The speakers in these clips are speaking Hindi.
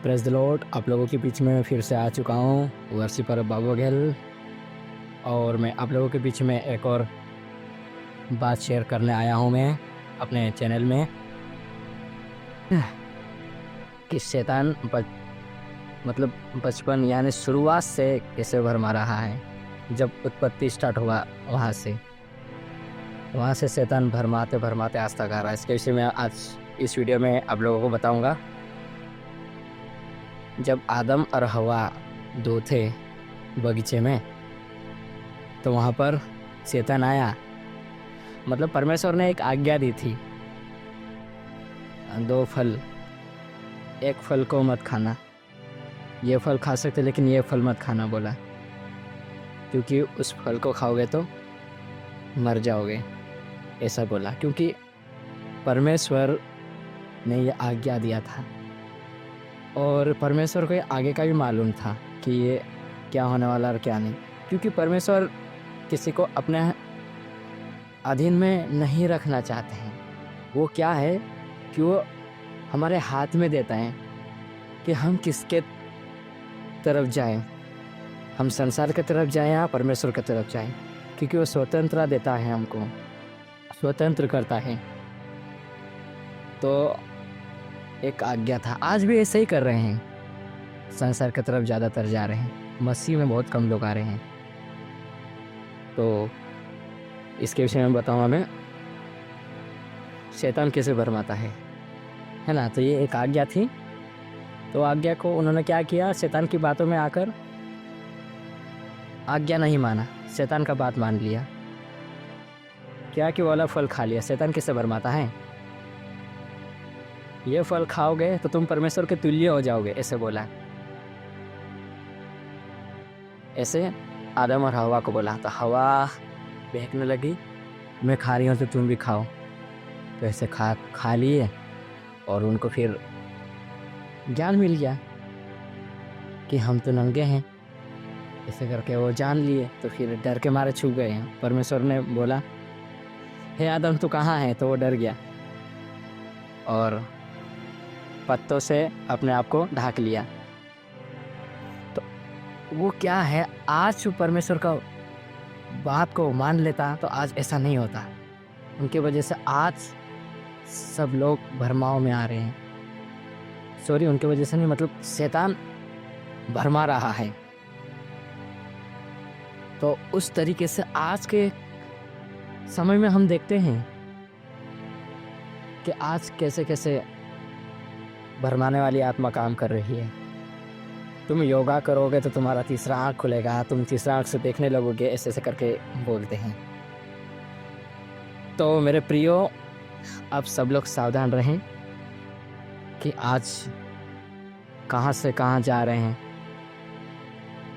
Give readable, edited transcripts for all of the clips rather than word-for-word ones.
Praise the Lord. आप लोगों के बीच में मैं फिर से आ चुका हूँ, वर्शिपर बाबू बघेल। और मैं आप लोगों के बीच में एक और बात शेयर करने आया हूँ मैं अपने चैनल में कि शैतान मतलब बचपन यानी शुरुआत से कैसे भरमा रहा है। जब उत्पत्ति स्टार्ट हुआ वहाँ से शैतान भरमाते भरमाते आज तक आ रहा है। इसके विषय में आज इस वीडियो में आप लोगों को बताऊंगा। जब आदम और हवा दो थे बगीचे में, तो वहाँ पर शैतान आया। मतलब परमेश्वर ने एक आज्ञा दी थी, दो फल, एक फल को मत खाना, ये फल खा सकते लेकिन ये फल मत खाना बोला, क्योंकि उस फल को खाओगे तो मर जाओगे, ऐसा बोला। क्योंकि परमेश्वर ने ये आज्ञा दिया था और परमेश्वर को ये आगे का भी मालूम था कि ये क्या होने वाला और क्या नहीं। क्योंकि परमेश्वर किसी को अपने अधीन में नहीं रखना चाहते हैं। वो क्या है कि वो हमारे हाथ में देता है कि हम किसके तरफ जाएं, हम संसार की तरफ जाएं या परमेश्वर की तरफ जाएं। क्योंकि वो स्वतंत्रता देता है, हमको स्वतंत्र करता है। तो एक आज्ञा था। आज भी ऐसे ही कर रहे हैं, संसार की तरफ ज़्यादातर जा रहे हैं, मसीह में बहुत कम लोग आ रहे हैं। तो इसके विषय में बताऊँगा मैं, शैतान कैसे भरमाता है ना। तो ये एक आज्ञा थी। तो आज्ञा को उन्होंने क्या किया, शैतान की बातों में आकर आज्ञा नहीं माना, शैतान का बात मान लिया। क्या कि वो वाला फल खा लिया। शैतान कैसे भरमाता है, ये फल खाओगे तो तुम परमेश्वर के तुल्य हो जाओगे, ऐसे बोला। ऐसे आदम और हवा को बोला। तो हवा बहकने लगी, मैं खा रही हूँ तो तुम भी खाओ। तो ऐसे खा लिए और उनको फिर ज्ञान मिल गया कि हम तो नंगे हैं। ऐसे करके वो जान लिए, तो फिर डर के मारे छुप गए हैं। परमेश्वर ने बोला, हे आदम तू कहाँ है? तो वो डर गया और पत्तों से अपने आप को ढक लिया। तो वो क्या है, आज परमेश्वर का बात को मान लेता तो आज ऐसा नहीं होता। उनके वजह से आज सब लोग भरमाओं में आ रहे हैं। सॉरी, उनके वजह से नहीं, मतलब शैतान भरमा रहा है। तो उस तरीके से आज के समय में हम देखते हैं कि आज कैसे कैसे भरमाने वाली आत्मा काम कर रही है। तुम योगा करोगे तो तुम्हारा तीसरा आँख खुलेगा, तुम तीसरा आँख से देखने लगोगे, ऐसे ऐसे करके बोलते हैं। तो मेरे प्रियो, आप सब लोग सावधान रहें कि आज कहाँ से कहाँ जा रहे हैं।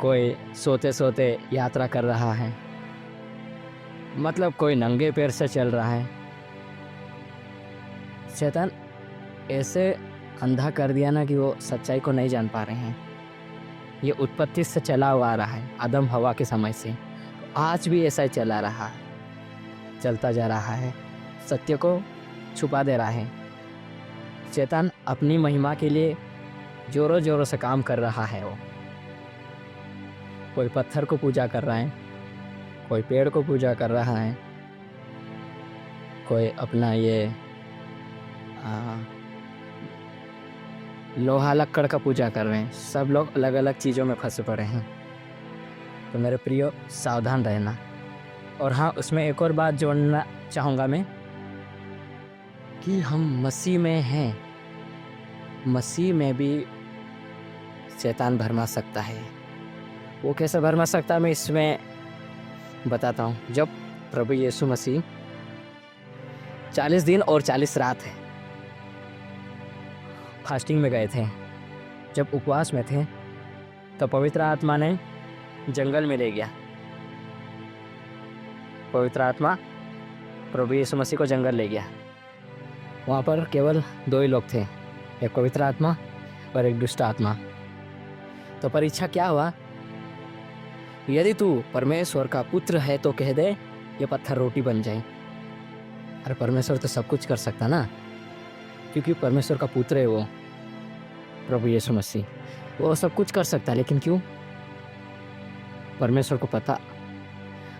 कोई सोते सोते यात्रा कर रहा है, मतलब कोई नंगे पैर से चल रहा है। शैतान ऐसे अंधा कर दिया ना कि वो सच्चाई को नहीं जान पा रहे हैं। ये उत्पत्ति से चला हुआ आ रहा है, आदम हवा के समय से। आज भी ऐसा ही चला रहा है, चलता जा रहा है, सत्य को छुपा दे रहा है। शैतान अपनी महिमा के लिए जोरों जोरों से काम कर रहा है। वो कोई पत्थर को पूजा कर रहा है, कोई पेड़ को पूजा कर रहा है, कोई अपना ये लोहा लक्कड़ का पूजा कर रहे हैं। सब लोग अलग अलग चीज़ों में फंसे पड़े हैं। तो मेरे प्रियो, सावधान रहना। और हाँ, उसमें एक और बात जोड़ना चाहूँगा मैं कि हम मसीह में हैं, मसीह में भी शैतान भरमा सकता है। वो कैसे भरमा सकता है, मैं इसमें बताता हूँ। जब प्रभु यीशु मसीह 40 दिन और 40 रात है फास्टिंग में गए थे, जब उपवास में थे, तो पवित्र आत्मा ने जंगल में ले गया। पवित्र आत्मा प्रभु यीशु मसीह को जंगल ले गया। वहाँ पर केवल दो ही लोग थे, एक पवित्र आत्मा और एक दुष्ट आत्मा। तो परीक्षा क्या हुआ, यदि तू परमेश्वर का पुत्र है तो कह दे ये पत्थर रोटी बन जाए। अरे परमेश्वर तो सब कुछ कर सकता ना, क्योंकि परमेश्वर का पुत्र है वो। प्रभु यीशु मसीह। वो सब कुछ कर सकता है, लेकिन क्यों? परमेश्वर को पता,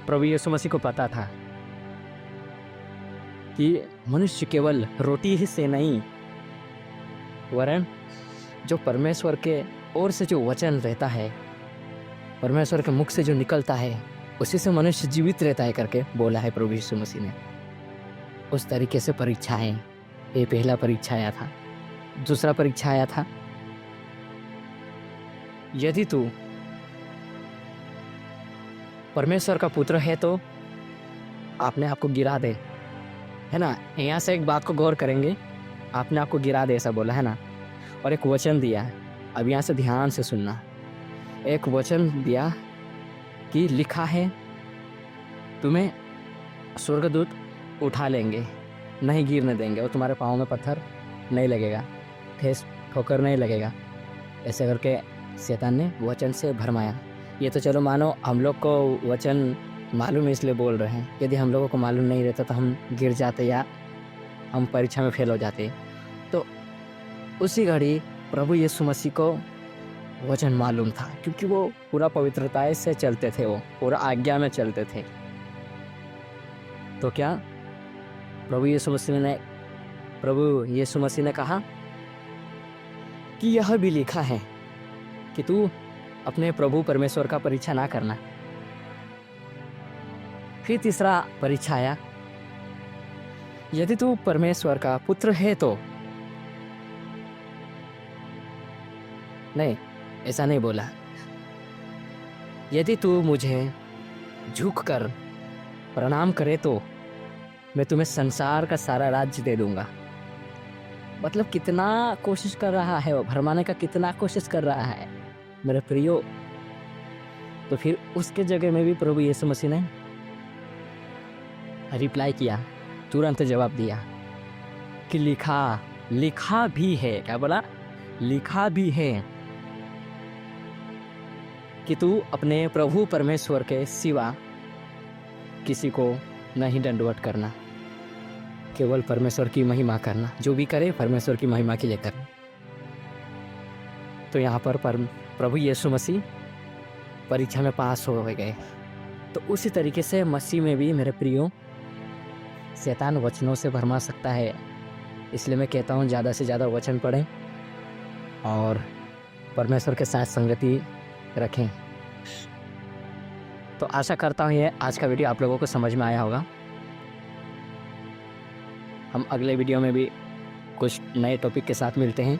प्रभु यीशु मसीह को पता था कि मनुष्य केवल रोटी ही से नहीं, वरन जो परमेश्वर के ओर से जो वचन रहता है, परमेश्वर के मुख से जो निकलता है, उसी से मनुष्य जीवित रहता है करके बोला है प्रभु यीशु मसीह ने। उस तरीके से परीक्षाएं, ये पहला परीक्षा आया था। दूसरा परीक्षा आया था, यदि तू परमेश्वर का पुत्र है तो अपने आप को गिरा दे, है ना। यहाँ से एक बात को गौर करेंगे, आपने आपको गिरा दे ऐसा बोला है ना। और एक वचन दिया है, अब यहाँ से ध्यान से सुनना। एक वचन दिया कि लिखा है, तुम्हें स्वर्गदूत उठा लेंगे, नहीं गिरने देंगे, और तुम्हारे पाँव में पत्थर नहीं लगेगा, ठेस ठोकर नहीं लगेगा। ऐसे करके शैतान ने वचन से भरमाया। ये तो चलो मानो हम लोग को वचन मालूम है इसलिए बोल रहे हैं, यदि हम लोगों को मालूम नहीं रहता तो हम गिर जाते या हम परीक्षा में फेल हो जाते। तो उसी घड़ी प्रभु यीशु मसीह को वचन मालूम था, क्योंकि वो पूरा पवित्रता से चलते थे, वो पूरा आज्ञा में चलते थे। तो क्या प्रभु यीशु मसीह ने कहा कि यह भी लिखा है कि तू अपने प्रभु परमेश्वर का परीक्षा ना करना। फिर तीसरा परीक्षा आया, यदि तू परमेश्वर का पुत्र है तो, नहीं ऐसा नहीं बोला, यदि तू मुझे झुककर प्रणाम करे तो मैं तुम्हें संसार का सारा राज्य दे दूंगा। मतलब कितना कोशिश कर रहा है वो, भरमाने का कितना कोशिश कर रहा है मेरे प्रियो। तो फिर उसके जगह में भी प्रभु यीशु मसीह ने रिप्लाई किया, तुरंत जवाब दिया कि लिखा भी है। क्या बोला? लिखा भी है कि तू अपने प्रभु परमेश्वर के सिवा किसी को नहीं दंडवत करना, केवल परमेश्वर की महिमा करना, जो भी करे परमेश्वर की महिमा के लिए करना। तो यहाँ पर प्रभु यीशु मसीह परीक्षा में पास हो गए। तो उसी तरीके से मसीह में भी मेरे प्रियो शैतान वचनों से भरमा सकता है। इसलिए मैं कहता हूँ ज़्यादा से ज़्यादा वचन पढ़ें और परमेश्वर के साथ संगति रखें। तो आशा करता हूँ ये आज का वीडियो आप लोगों को समझ में आया होगा। हम अगले वीडियो में भी कुछ नए टॉपिक के साथ मिलते हैं।